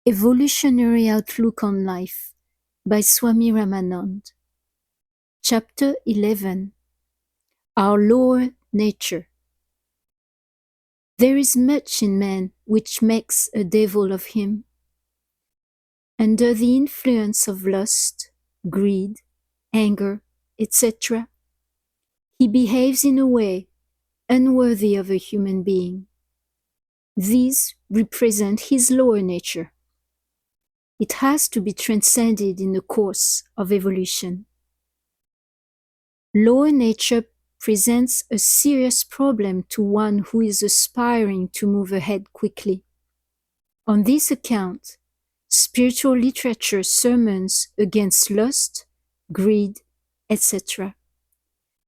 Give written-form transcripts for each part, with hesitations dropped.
Evolutionary Outlook on Life by Swami Ramanand. Chapter 11. Our Lower Nature. There is much in man which makes a devil of him. Under the influence of lust, greed, anger, etc., he behaves in a way unworthy of a human being. These represent his lower nature. It has to be transcended in the course of evolution. Lower nature presents a serious problem to one who is aspiring to move ahead quickly. On this account, spiritual literature sermons against lust, greed, etc.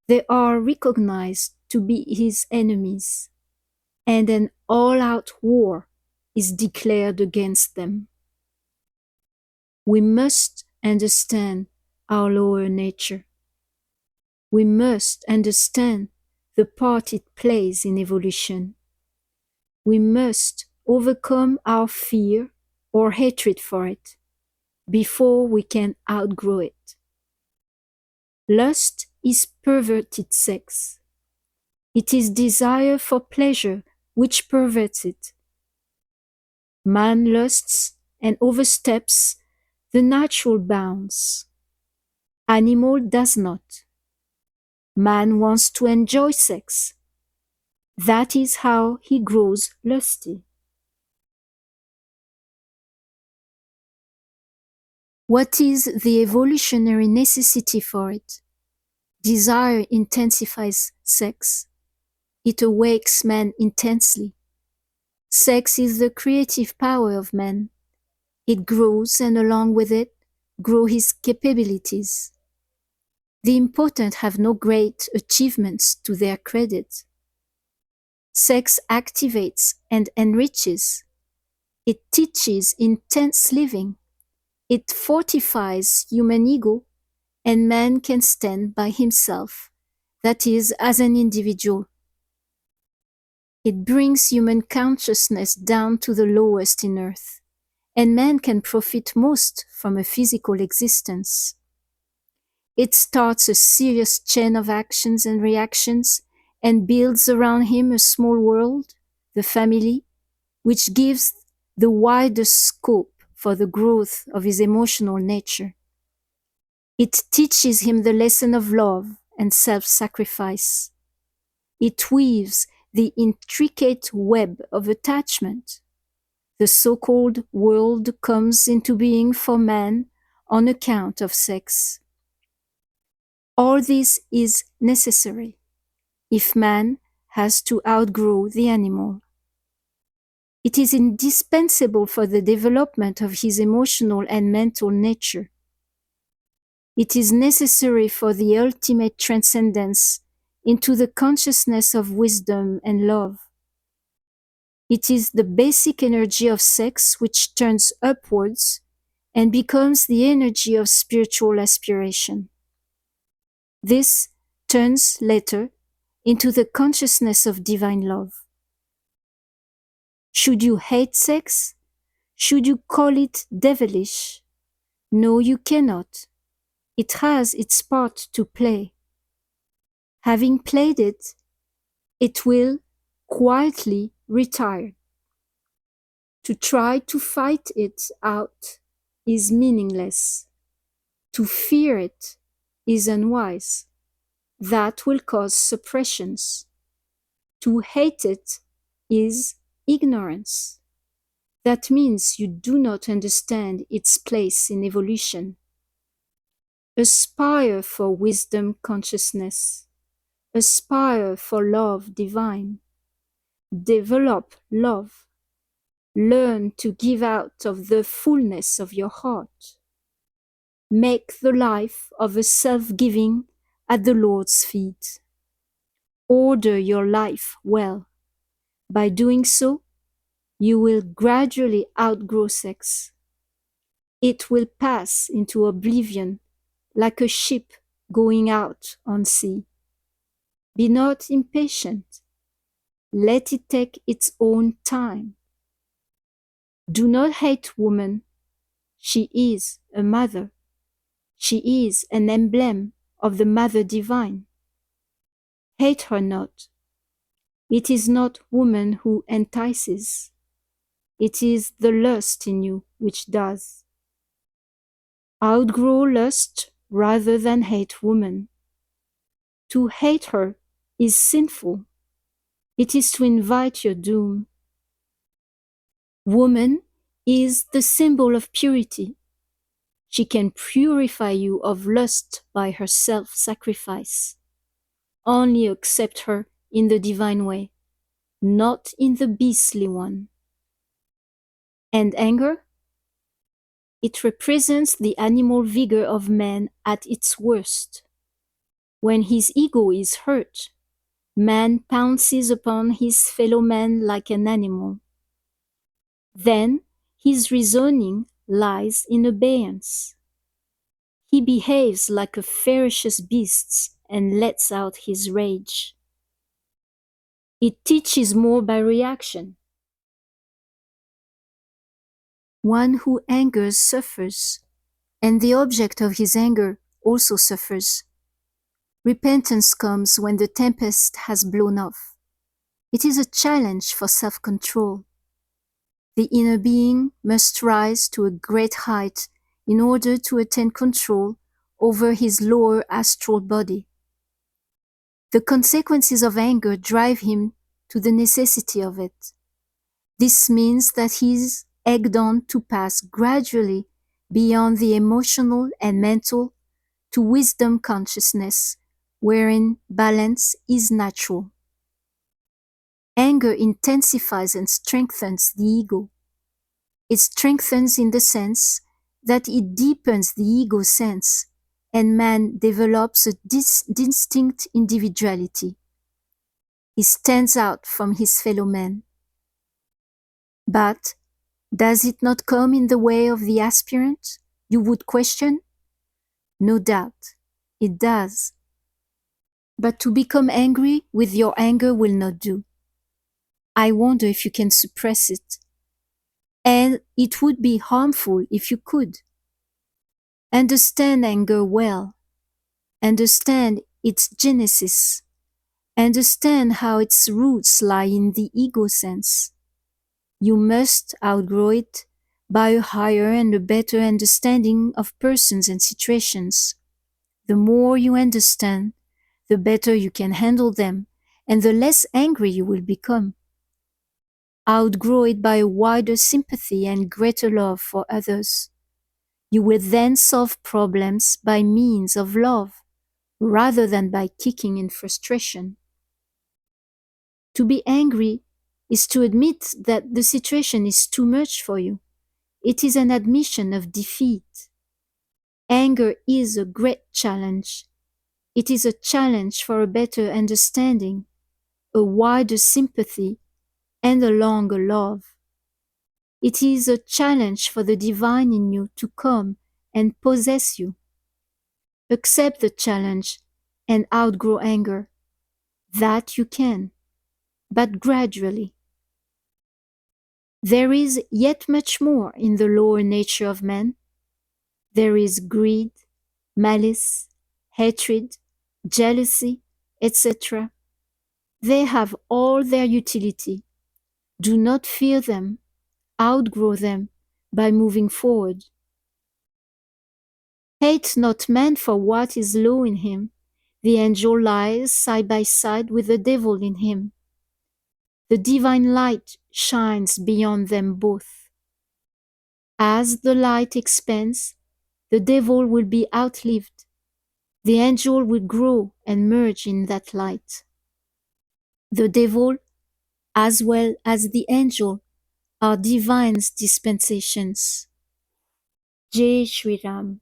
They are recognized to be his enemies, and an all-out war is declared against them. We must understand our lower nature. We must understand the part it plays in evolution. We must overcome our fear or hatred for it before we can outgrow it. Lust is perverted sex. It is desire for pleasure which perverts it. Man lusts and oversteps the natural bounds. Animal does not. Man wants to enjoy sex. That is how he grows lusty. What is the evolutionary necessity for it? Desire intensifies sex. It awakes man intensely. Sex is the creative power of man. It grows, and along with it, grow his capabilities. The important have no great achievements to their credit. Sex activates and enriches. It teaches intense living. It fortifies human ego, and man can stand by himself, that is, as an individual. It brings human consciousness down to the lowest in earth, and man can profit most from a physical existence. It starts a serious chain of actions and reactions and builds around him a small world, the family, which gives the widest scope for the growth of his emotional nature. It teaches him the lesson of love and self-sacrifice. It weaves the intricate web of attachment. The so-called world comes into being for man on account of sex. All this is necessary if man has to outgrow the animal. It is indispensable for the development of his emotional and mental nature. It is necessary for the ultimate transcendence into the consciousness of wisdom and love. It is the basic energy of sex which turns upwards and becomes the energy of spiritual aspiration. This turns later into the consciousness of divine love. Should you hate sex? Should you call it devilish? No, you cannot. It has its part to play. Having played it, it will quietly retire. To try to fight it out is meaningless. To fear it is unwise. That will cause suppressions. To hate it is ignorance. That means you do not understand its place in evolution. Aspire for wisdom consciousness. Aspire for love divine. Develop love. Learn to give out of the fullness of your heart. Make the life of a self-giving at the Lord's feet. Order your life well. By doing so, you will gradually outgrow sex. It will pass into oblivion like a ship going out on sea. Be not impatient. Let it take its own time. Do not hate woman. She is a mother. She is an emblem of the Mother Divine. Hate her not. It is not woman who entices. It is the lust in you which does. Outgrow lust rather than hate woman. To hate her is sinful. It is to invite your doom. Woman is the symbol of purity. She can purify you of lust by her self-sacrifice. Only accept her in the divine way, not in the beastly one. And anger? It represents the animal vigor of man at its worst. When his ego is hurt, man pounces upon his fellow man like an animal. Then his reasoning lies in abeyance. He behaves like a ferocious beast and lets out his rage. It teaches more by reaction. One who angers suffers, and the object of his anger also suffers. Repentance comes when the tempest has blown off. It is a challenge for self-control. The inner being must rise to a great height in order to attain control over his lower astral body. The consequences of anger drive him to the necessity of it. This means that he is egged on to pass gradually beyond the emotional and mental to wisdom consciousness, wherein balance is natural. Anger intensifies and strengthens the ego. It strengthens in the sense that it deepens the ego sense, and man develops a distinct individuality. He stands out from his fellow men. But does it not come in the way of the aspirant? You would question? No doubt, it does. But to become angry with your anger will not do. I wonder if you can suppress it. And it would be harmful if you could. Understand anger well. Understand its genesis. Understand how its roots lie in the ego sense. You must outgrow it by a higher and a better understanding of persons and situations. The more you understand, the better you can handle them, and the less angry you will become. Outgrow it by a wider sympathy and greater love for others. You will then solve problems by means of love, rather than by kicking in frustration. To be angry is to admit that the situation is too much for you. It is an admission of defeat. Anger is a great challenge. It is a challenge for a better understanding, a wider sympathy, and a longer love. It is a challenge for the divine in you to come and possess you. Accept the challenge and outgrow anger. That you can, but gradually. There is yet much more in the lower nature of man. There is greed, malice, hatred, jealousy, etc. They have all their utility. Do not fear them. Outgrow them by moving forward. Hate not man for what is low in him. The angel lies side by side with the devil in him. The divine light shines beyond them both. As the light expands, the devil will be outlived. The angel will grow and merge in that light. The devil, as well as the angel, are divine's dispensations. Jai Shri Ram.